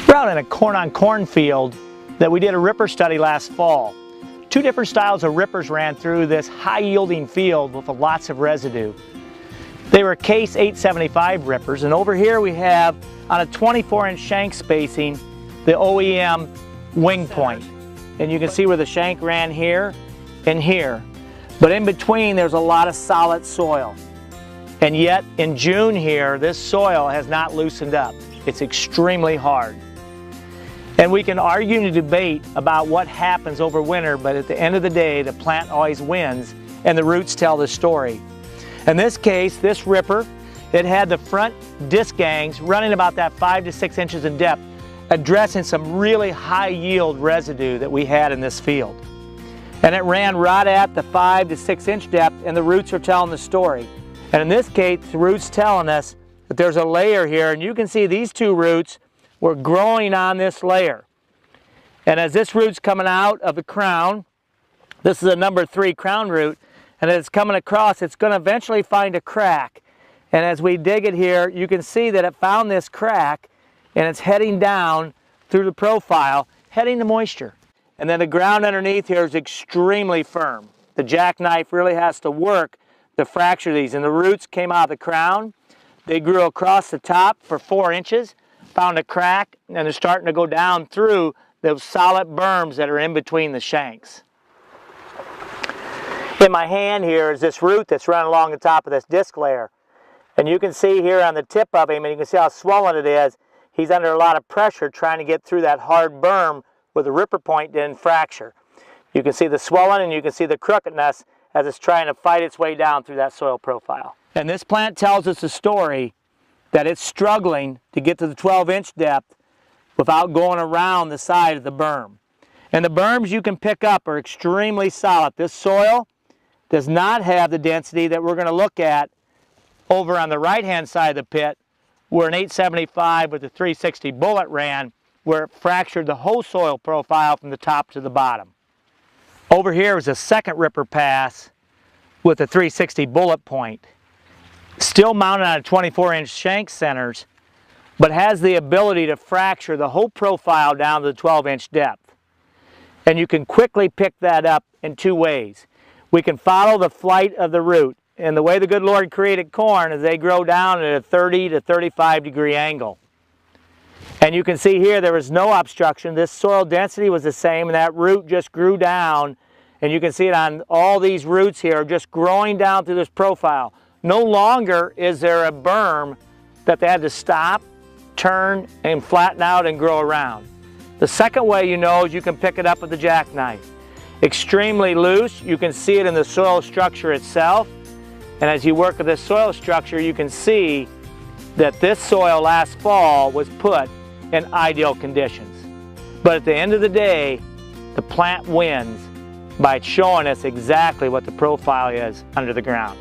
We're out in a corn-on-corn field that we did a ripper study last fall. Two different styles of rippers ran through this high-yielding field with lots of residue. They were Case 875 rippers, and over here we have, on a 24-inch shank spacing, the OEM wing point. And you can see where the shank ran here and here. But in between there's a lot of solid soil. And yet in June here, this soil has not loosened up. It's extremely hard. And we can argue and debate about what happens over winter, but at the end of the day, the plant always wins, and the roots tell the story. In this case, this ripper, it had the front disc gangs running about that 5 to 6 inches in depth, addressing some really high yield residue that we had in this field. And it ran right at the 5 to 6 inch depth, and the roots are telling the story. And in this case, the roots telling us that there's a layer here, and you can see these two roots were growing on this layer. And as this root's coming out of the crown, this is a number 3 crown root, and as it's coming across, it's going to eventually find a crack. And as we dig it here, you can see that it found this crack, and it's heading down through the profile, heading to moisture. And then the ground underneath here is extremely firm. The jackknife really has to work to fracture these. And the roots came out of the crown. They grew across the top for 4 inches, found a crack, and they're starting to go down through those solid berms that are in between the shanks. In my hand here is this root that's running along the top of this disc layer. And you can see here on the tip of him, and you can see how swollen it is, he's under a lot of pressure trying to get through that hard berm where the ripper point didn't fracture. You can see the swelling and you can see the crookedness as it's trying to fight its way down through that soil profile. And this plant tells us a story that it's struggling to get to the 12-inch depth without going around the side of the berm. And the berms you can pick up are extremely solid. This soil does not have the density that we're going to look at over on the right-hand side of the pit, where an 875 with a 360 bullet ran, where it fractured the whole soil profile from the top to the bottom. Over here is a second ripper pass with a 360 bullet point, still mounted on a 24-inch shank centers, but has the ability to fracture the whole profile down to the 12-inch depth. And you can quickly pick that up in two ways. We can follow the flight of the root, and the way the good Lord created corn is they grow down at a 30 to 35 degree angle. And you can see here there was no obstruction. This soil density was the same, and that root just grew down, and you can see it on all these roots here just growing down through this profile. No longer is there a berm that they had to stop, turn, and flatten out and grow around. The second way you know is you can pick it up with the jackknife. Extremely loose, you can see it in the soil structure itself, and as you work with this soil structure, you can see that this soil last fall was put in ideal conditions. But at the end of the day, the plant wins by showing us exactly what the profile is under the ground.